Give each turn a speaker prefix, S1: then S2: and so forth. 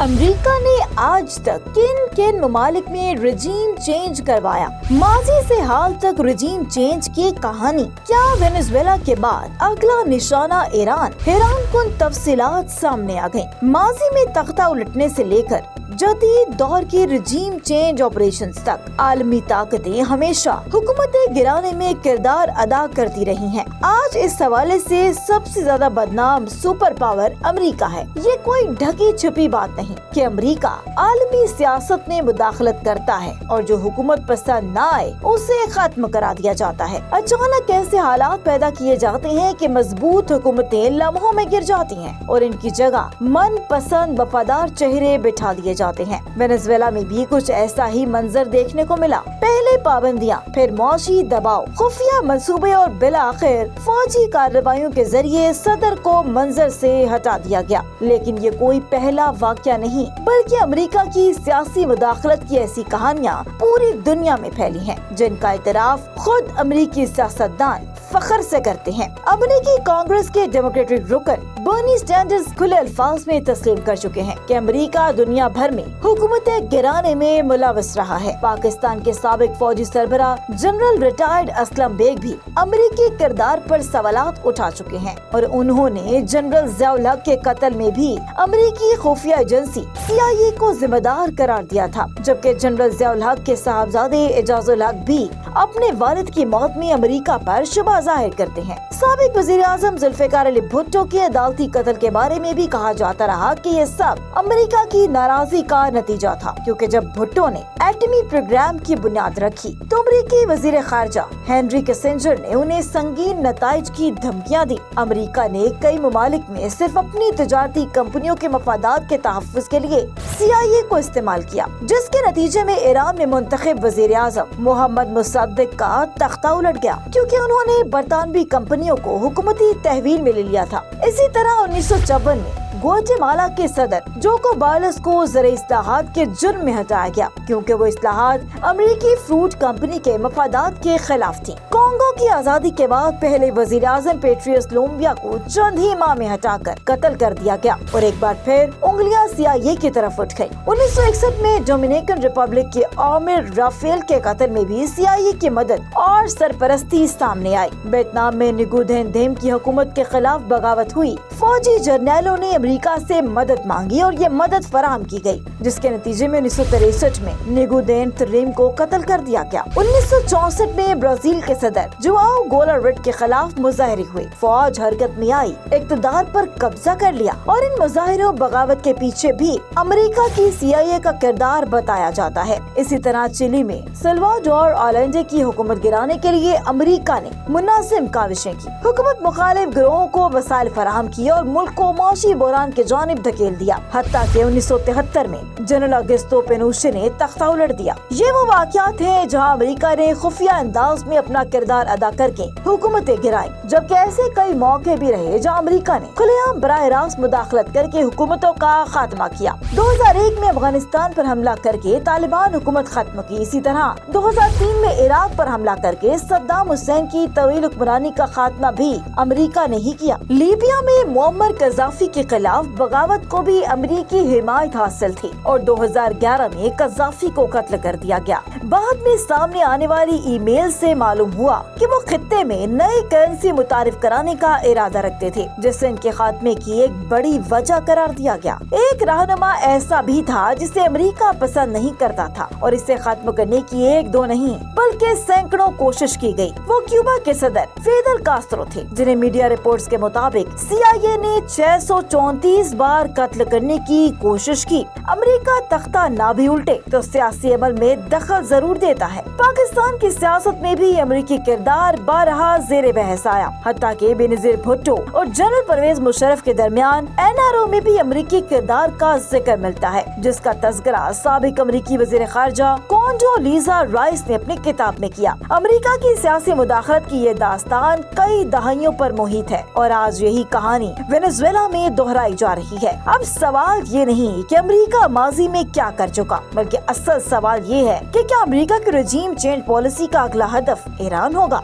S1: امریکہ نے آج تک کن کن ممالک میں رجیم چینج کروایا؟ ماضی سے حال تک رجیم چینج کی کہانی کیا وینزویلا کے بعد اگلا نشانہ ایران؟ حیران کن تفصیلات سامنے آ گئیں۔ ماضی میں تختہ الٹنے سے لے کر جدید دور کے رجیم چینج آپریشنز تک عالمی طاقتیں ہمیشہ حکومتیں گرانے میں کردار ادا کرتی رہی ہیں۔ آج اس حوالے سے سب سے زیادہ بدنام سپر پاور امریکہ ہے۔ یہ کوئی ڈھکی چھپی بات نہیں کہ امریکہ عالمی سیاست میں مداخلت کرتا ہے اور جو حکومت پسند نہ آئے اسے ختم کرا دیا جاتا ہے۔ اچانک ایسے حالات پیدا کیے جاتے ہیں کہ مضبوط حکومتیں لمحوں میں گر جاتی ہیں اور ان کی جگہ من پسند وفادار چہرے بٹھا دیے جاتے ہیں۔ وینزویلا میں بھی کچھ ایسا ہی منظر دیکھنے کو ملا۔ پہلے پابندیاں، پھر معاشی دباؤ، خفیہ منصوبے اور بالآخر فوجی کارروائیوں کے ذریعے صدر کو منظر سے ہٹا دیا گیا۔ لیکن یہ کوئی پہلا واقعہ نہیں بلکہ امریکہ کی سیاسی مداخلت کی ایسی کہانیاں پوری دنیا میں پھیلی ہیں جن کا اعتراف خود امریکی سیاستدان فخر سے کرتے ہیں۔ امریکی کانگریس کے ڈیموکریٹک رکن برنی سینڈرز کھلے الفاظ میں تسلیم کر چکے ہیں کہ امریکہ دنیا بھر میں حکومتیں گرانے میں ملوث رہا ہے۔ پاکستان کے سابق فوجی سربراہ جنرل ریٹائرڈ اسلم بیگ بھی امریکی کردار پر سوالات اٹھا چکے ہیں اور انہوں نے جنرل ضیاء الحق کے قتل میں بھی امریکی خفیہ ایجنسی CIA کو ذمہ دار قرار دیا تھا، جبکہ جنرل ضیاء الحق کے صاحبزادے اعجاز الحق بھی اپنے والد کی موت میں امریکہ پر شبہ ظاہر کرتے ہیں۔ سابق وزیر اعظم ذوالفقار علی بھٹو کے عدالتی قتل کے بارے میں بھی کہا جاتا رہا کہ یہ سب امریکہ کی ناراضی کا نتیجہ تھا، کیونکہ جب بھٹو نے ایٹمی پروگرام کی بنیاد رکھی تو امریکی وزیر خارجہ ہینری کسنجر نے انہیں سنگین نتائج کی دھمکیاں دی۔ امریکہ نے کئی ممالک میں صرف اپنی تجارتی کمپنیوں کے مفادات کے تحفظ کے لیے CIA کو استعمال کیا، جس کے نتیجے میں ایران میں منتخب وزیر اعظم محمد مصدق کا تختہ الٹ گیا، کیونکہ انہوں نے برطانوی کمپنیوں کو حکومتی تحویل میں لے لیا تھا۔ اسی طرح 1954 میں گواٹے مالا کے صدر جوکو بارلس کو زرعی اصلاحات کے جرم میں ہٹایا گیا، کیونکہ وہ اصلاحات امریکی فروٹ کمپنی کے مفادات کے خلاف تھیں۔ کانگو کی آزادی کے بعد پہلے وزیر اعظم پیٹریس لومبیا کو چند ہی ماہ میں ہٹا کر قتل کر دیا گیا اور ایک بار پھر انگلیاں CIA کی طرف اٹھ گئی۔ 1961 میں ڈومینیکن ریپبلک کے عامر رافیل کے قتل میں بھی CIA کی مدد اور سرپرستی سامنے آئی۔ ویتنام میں نگو دین دھیم کی حکومت کے خلاف بغاوت ہوئی۔ فوجی جرنیلوں نے امریکہ سے مدد مانگی اور یہ مدد فراہم کی گئی، جس کے نتیجے میں 1963 میں نگو دین تریم کو قتل کر دیا گیا۔ 1964 میں برازیل کے صدر جواؤ گولاریٹ کے خلاف مظاہرے ہوئے، فوج حرکت میں آئی، اقتدار پر قبضہ کر لیا اور ان مظاہروں بغاوت کے پیچھے بھی امریکہ کی CIA کا کردار بتایا جاتا ہے۔ اسی طرح چلی میں سلواڈور آلنڈے کی حکومت گرانے کے لیے امریکہ نے منظم کاوشیں کی، حکومت مخالف گروہوں کو وسائل فراہم کیے اور ملک کو معاشی بحران کی جانب دھکیل دیا، حتیٰ کہ 1973 میں جنرل اگسٹو پینوشے نے تختہ الٹ دیا۔ یہ وہ واقعات ہیں جہاں امریکہ نے خفیہ انداز میں اپنا کردار ادا کر کے حکومتیں گرائیں، جبکہ ایسے کئی موقع بھی رہے جہاں امریکہ نے کھلے عام براہ راست مداخلت کر کے حکومتوں کا خاتمہ کیا۔ 2001 میں افغانستان پر حملہ کر کے طالبان حکومت ختم کی۔ اسی طرح 2003 میں عراق پر حملہ کر کے صدام حسین کی طویل حکمرانی کا خاتمہ بھی امریکہ نے ہی کیا۔ لیبیا میں معمر قذافی کے خلاف بغاوت کو بھی امریکی حمایت حاصل تھی اور 2011 میں قذافی کو قتل کر دیا گیا۔ بعد میں سامنے آنے والی ای میل سے معلوم ہوا کہ وہ خطے میں نئی کرنسی متعارف کرانے کا ارادہ رکھتے تھے، جسے ان کے خاتمے کی ایک بڑی وجہ قرار دیا گیا۔ ایک رہنما ایسا بھی تھا جسے امریکہ پسند نہیں کرتا تھا اور اسے ختم کرنے کی ایک دو نہیں بلکہ سینکڑوں کوشش کی گئی۔ وہ کیوبا کے صدر فیدل کاسترو تھے، جنہیں میڈیا رپورٹس کے مطابق CIA نے 634 بار قتل کرنے کی کوشش کی۔ امریکہ تختہ نہ بھی الٹے تو سیاسی عمل میں دخل ضرور دیتا ہے۔ پاکستان کی سیاست میں بھی امریکی کردار بارہا زیر بحث آیا، حتیٰ کہ بینظیر بھٹو اور جنرل پرویز مشرف کے درمیان NRO میں بھی امریکی کردار کا ذکر ملتا ہے، جس کا تذکرہ سابق امریکی وزیر خارجہ کونڈولیزا رائس نے اپنی کتاب میں کیا۔ امریکہ کی سیاسی مداخلت کی یہ داستان کئی دہائیوں پر محیط ہے اور آج یہی کہانی وینزویلا میں دہرائی جا رہی ہے۔ اب سوال یہ نہیں کہ امریکہ ماضی میں کیا کر چکا، بلکہ اصل سوال یہ ہے کہ کیا امریکہ کی رجیم چینج پالیسی کا اگلا ہدف ایران ہوگا؟